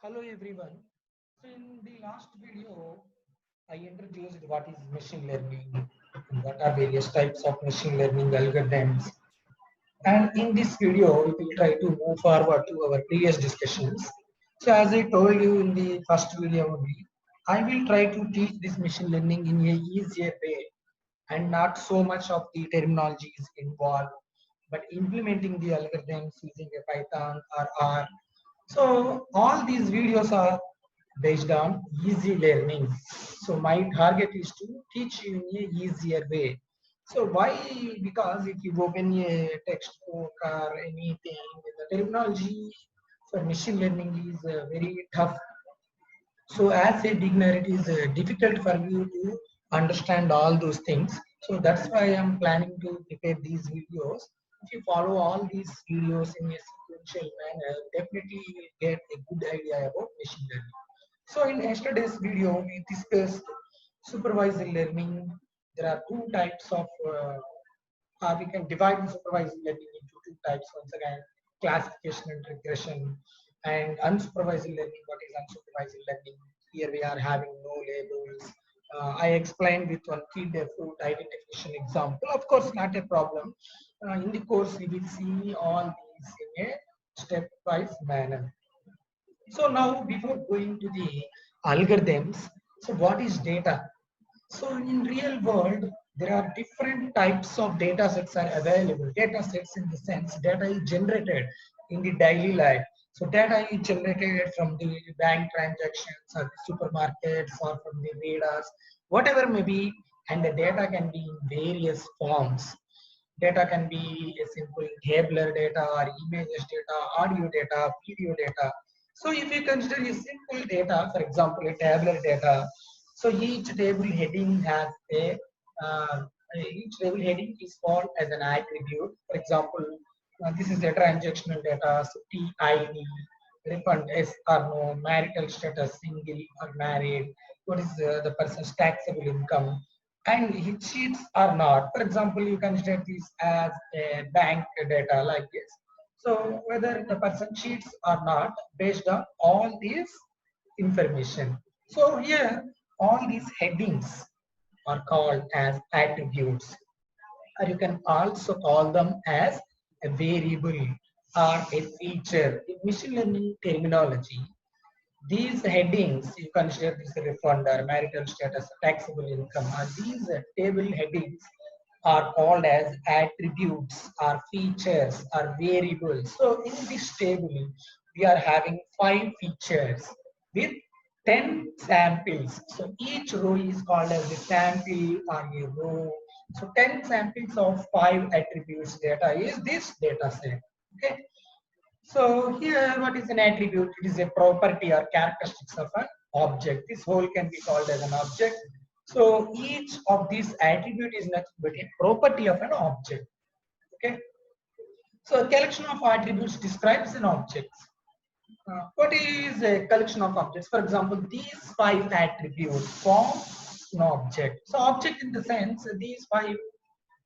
Hello everyone. So in the last video, I introduced what is machine learning, what are various types of machine learning algorithms. And in this video, we will try to move forward to our previous discussions. So as I told you in the first video only, I will try to teach this machine learning in a easier way and not so much of the terminology is involved, but implementing the algorithms using a Python or R. So all these videos are based on easy learning. So my target is to teach you in a easier way. So why? Because if you open a textbook or anything, the terminology for machine learning is very tough. So as a beginner, it is difficult for you to understand all those things. So that's why I'm planning to prepare these videos. If you follow all these videos in a sequential manner, definitely you will get a good idea about machine learning. So in yesterday's video, we discussed supervised learning. There are two types of, we can divide the supervised learning into two types. Once again, classification and regression, and unsupervised learning. What is unsupervised learning? Here we are having no labels. I explained with one feed a fruit identification example. Of course, not a problem. In the course, we will see all these in a stepwise manner. So now before going to the algorithms, so what is data? So in real world, there are different types of data sets are available. Data sets in the sense data is generated in the daily life. So data is generated from the bank transactions or the supermarkets or from the radars, whatever may be, and the data can be in various forms. Data can be a simple tabular data or images data, audio data, video data. So if you consider a simple data, for example, a tabular data, so each table heading has each table heading is called as an attribute. For example, this is a transactional data, so TID, refund yes or no, marital status, single or married, what is the person's taxable income, and his sheets are not. For example, you consider this as a bank data like this. So whether the person cheats or not based on all these information. So here all these headings are called as attributes, or you can also call them as a variable or a feature. In machine learning terminology, these headings, you consider this refund or marital status, taxable income, or these table headings are called as attributes or features or variables. So in this table, we are having 5 features with 10 samples. So each row is called as a sample or a row. So 10 samples of 5 attributes data is this data set. Okay. So here, what is an attribute? It is a property or characteristics of an object. This whole can be called as an object. So each of these attribute is nothing but a property of an object. Okay. So a collection of attributes describes an object. What is a collection of objects? For example, these 5 attributes form an object. So object in the sense these 5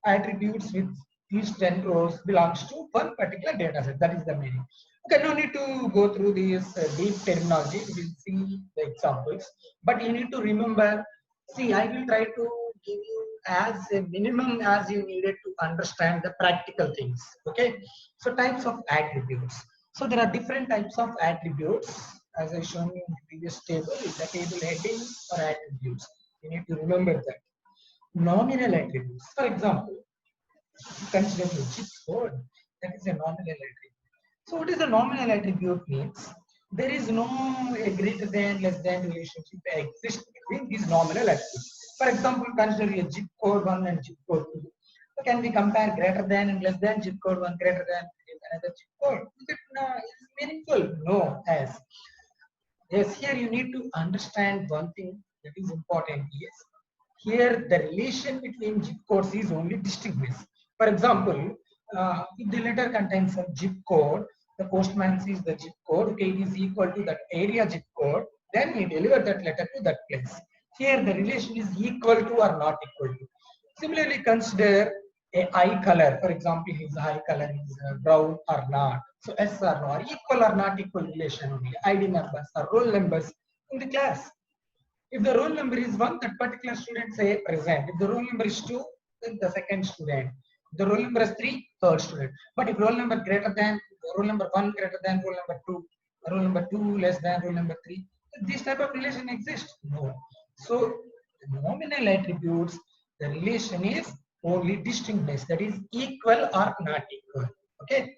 attributes with each 10 rows belongs to one particular data set. That is the meaning. Okay, no need to go through this deep terminology. We will see the examples. But you need to remember, see, I will try to give you as a minimum as you needed to understand the practical things. Okay, so types of attributes. So there are different types of attributes as I shown you in the previous table. Is the table heading or attributes. You need to remember that. Nominal attributes. For example, consider the zip code. That is a nominal attribute. So what is the nominal attribute means? There is no a greater than, less than relationship exists between these nominal attributes. For example, consider a zip code 1 and zip code 2. So can we compare greater than and less than zip code 1 greater than another zip code? Is it meaningful? No. Yes, here you need to understand one thing that is important is here the relation between zip codes is only distinguished. For example, if the letter contains some zip code, the postman sees the zip code, okay, it is equal to that area zip code, then he deliver that letter to that place. Here the relation is equal to or not equal to. Similarly, consider a eye color. For example, his eye color is brown or not. So yes or no, or equal or not equal relation only. ID numbers or roll numbers in the class. If the roll number is 1, that particular student say present. If the roll number is 2, then the second student. If the roll number is 3, third student. But if roll number greater than, roll number 1 greater than roll number 2, roll number 2 less than roll number 3, this type of relation exists? No. So the nominal attributes, the relation is only distinctness, that is equal or not equal. Okay.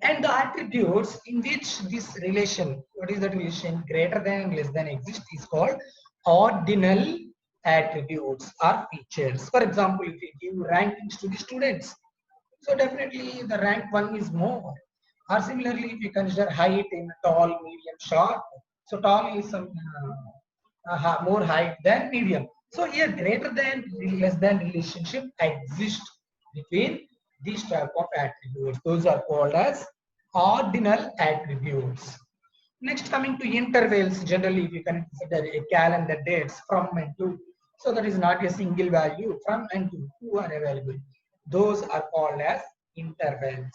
And the attributes in which this relation, what is that relation, greater than, less than exists, is called ordinal attributes or features. For example, if you give rankings to the students, so definitely the rank 1 is more. Or similarly, if you consider height in tall, medium, short, so tall is some more height than medium. So here greater than, less than relationship exists between these type of attributes. Those are called as ordinal attributes. Next, coming to intervals, generally if you consider a calendar dates from and to, so that is not a single value, from and to, who are available. Those are called as intervals.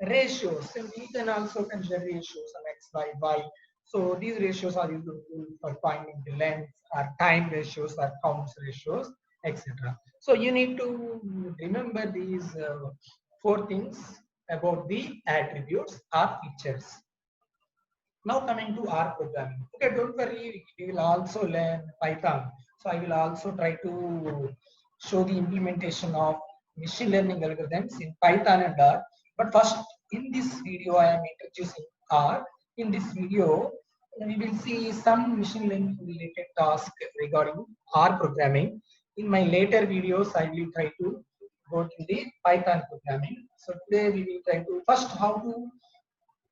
Ratios, so we can also consider ratios of x, y, y. So these ratios are used for finding the length, or time ratios, or counts ratios, etc. So you need to remember these 4 things about the attributes or features. Now coming to R programming. Okay, don't worry, we will also learn Python. So I will also try to show the implementation of machine learning algorithms in Python and R. But first, in this video, I am introducing R. In this video, we will see some machine learning related tasks regarding R programming. In my later videos, I will try to go to the Python programming. So today we will try to first how to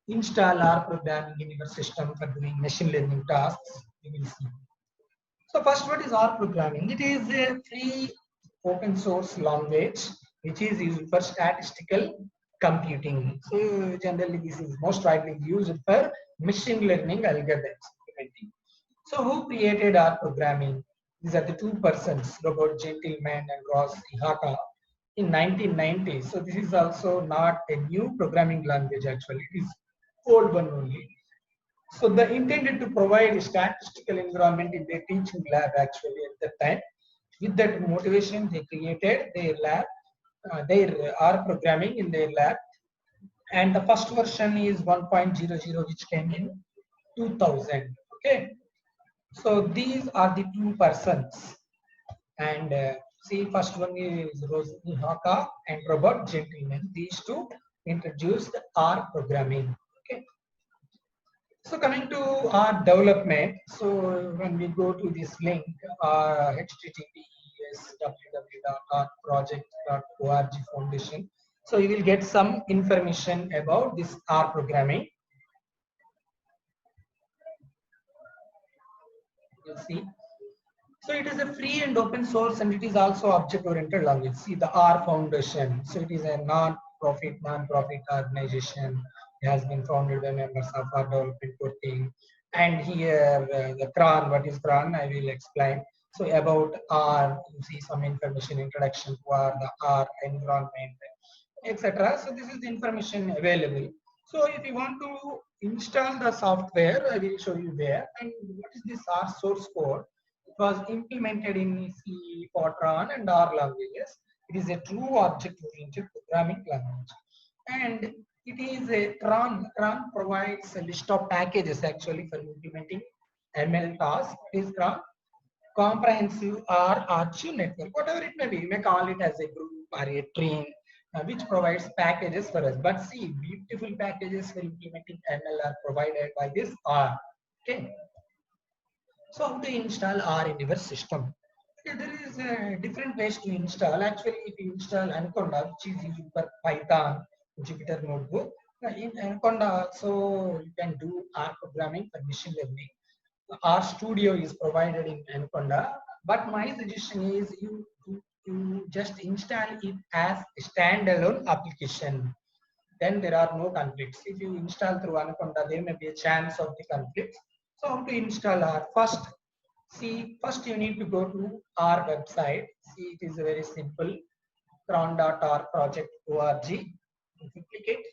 install R programming in your system for doing machine learning tasks. We will see. So first, what is R programming? It is a free open source language which is used for statistical computing. So generally this is most widely used for machine learning algorithms. So who created R programming? These are the 2 persons, Robert Gentleman and Ross Ihaka, in 1990. So this is also not a new programming language actually. It is old one only. So the intended to provide a statistical environment in their teaching lab actually at that time. With that motivation, they created their lab, their R programming in their lab. And the first version is 1.00, which came in 2000. Okay. So these are the 2 persons. And see, first one is Rosie Haka and Robert Gentleman. These 2 introduced R programming. Okay. So coming to our development, so when we go to this link, https www.project.org foundation, so you will get some information about this R programming. You'll see. So it is a free and open source, and it is also object-oriented language. See the R Foundation. So it is a non-profit organization. It has been founded by members of our development core team. And here the CRAN, what is CRAN? I will explain. So about R, you see some information, introduction to R, the R environment, etc. So this is the information available. So if you want to install the software, I will show you there. And what is this R source code? Was implemented in C, Fortran, and R languages. It is a true object-oriented programming language. And it is a CRAN. CRAN provides a list of packages actually for implementing ML tasks. It is CRAN, comprehensive R archive network, whatever it may be. You may call it as a group or a train, which provides packages for us. But see, beautiful packages for implementing ML are provided by this R. Okay. So how to install R in your system? Okay, there is different ways to install. Actually, if you install Anaconda, which is used for Python, Jupyter Notebook, in Anaconda also you can do R programming for machine learning. R Studio is provided in Anaconda, but my suggestion is you just install it as a standalone application. Then there are no conflicts. If you install through Anaconda, there may be a chance of the conflicts. So how to install R? First you need to go to our website. See, it is very simple, cron.rproject.org. If you click it,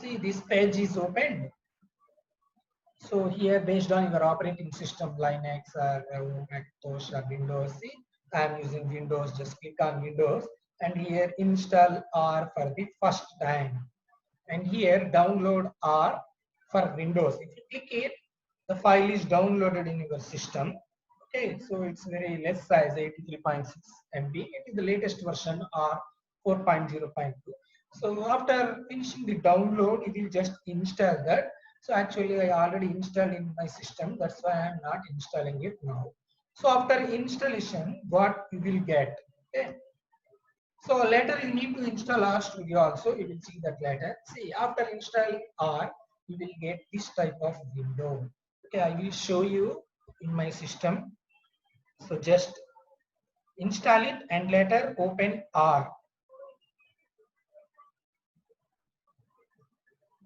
See, this page is opened. So here, based on your operating system, Linux or Macintosh or Windows, see, I'm using Windows, just click on Windows and here install R for the first time. And here download R for Windows. If you click it, the file is downloaded in your system. Okay, so it's very less size, 83.6 MB. It is the latest version R 4.0.2. So after finishing the download, it will just install that. So actually I already installed in my system. That's why I'm not installing it now. So after installation, what you will get? Okay. So later you need to install RStudio also. You will see that later. See, after installing R, you will get this type of window. Okay, I will show you in my system. So just install it and later open R.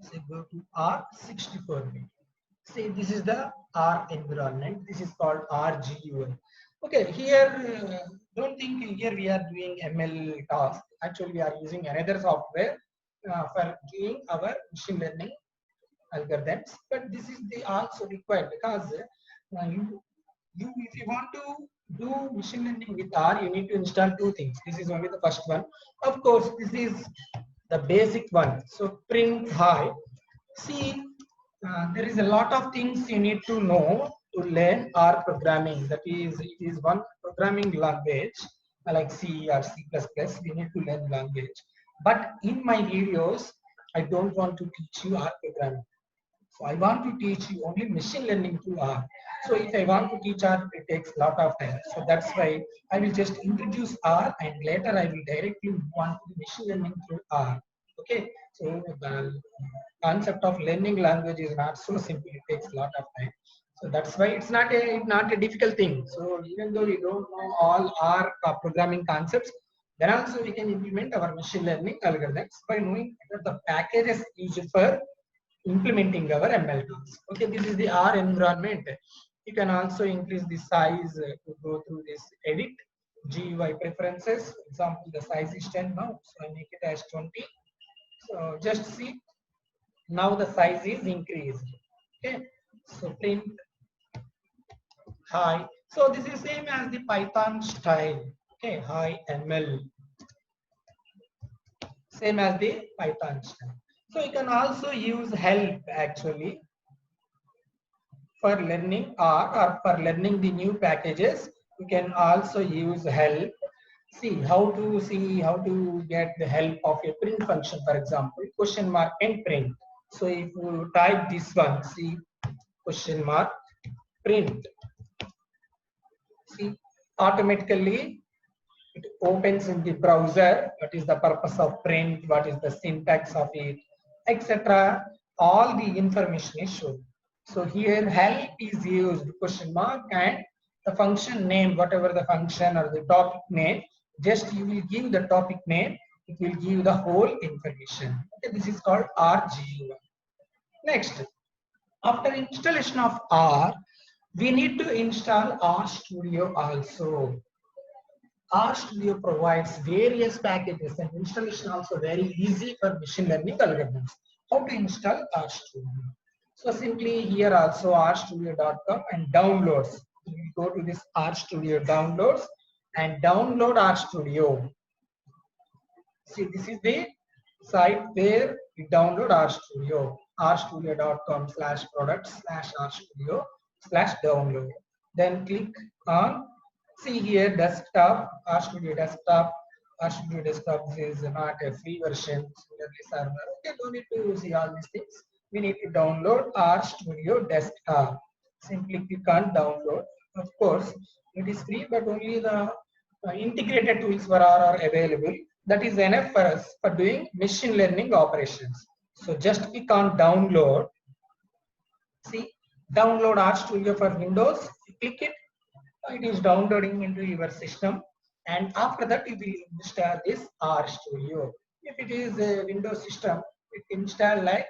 So go to R64-bit. See, this is the R environment. This is called RGUI. Okay, here, don't think here we are doing ML task. Actually, we are using another software for doing our machine learning algorithms. But this is the also required because if you want to do machine learning with R, you need to install two things. This is only the first one. Of course, this is the basic one. So print hi. See, there is a lot of things you need to know to learn R programming. That is, it is one programming language like C or C++. We need to learn language. But in my videos, I don't want to teach you R programming. So I want to teach you only machine learning through R. So if I want to teach R, it takes a lot of time. So that's why I will just introduce R and later I will directly move on to machine learning through R. Okay. So the concept of learning language is not so simple. It takes a lot of time. So that's why it's not a difficult thing. So even though we don't know all R programming concepts, then also we can implement our machine learning algorithms by knowing the packages used for implementing our ML tools. Okay, this is the R environment. You can also increase the size to go through this edit GUI preferences. For example, the size is 10 now, so I make it as 20. So just see, now the size is increased. Okay, so print hi. So this is same as the Python style. Okay, hi ML, same as the Python style. So you can also use help actually for learning or for learning the new packages. You can also use help. See how to get the help of a print function, for example, question mark and print. So if you type this one, see question mark print, see automatically it opens in the browser. What is the purpose of print? What is the syntax of it, etc. All the information is shown. So here help is used question mark and the function name, whatever the function or the topic name, just you will give the topic name. It will give the whole information. Okay, this is called RGUI. Next, after installation of R, we need to install RStudio also. RStudio provides various packages and installation also very easy for machine learning algorithms. How to install RStudio? So simply here also rstudio.com and downloads. You go to this RStudio downloads and download RStudio. See, this is the site where you download RStudio. rstudio.com/products/rstudio/download. Then click on, see here desktop, RStudio desktop. RStudio desktop is not a free version, similarly server. Okay, don't need to see all these things. We need to download RStudio desktop. Simply click on download. Of course, it is free, but only the integrated tools for R are available. That is enough for us for doing machine learning operations. So just click on download. See, download RStudio for Windows. You click it, it is downloading into your system. And after that, you will install this RStudio. If it is a Windows system, it install like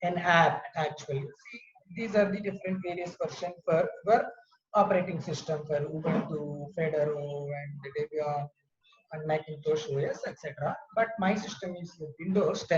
an app actually. See, these are the different various versions for our operating system for Ubuntu, Fedora, and Debian, and Macintosh OS, etc. But my system is Windows 10.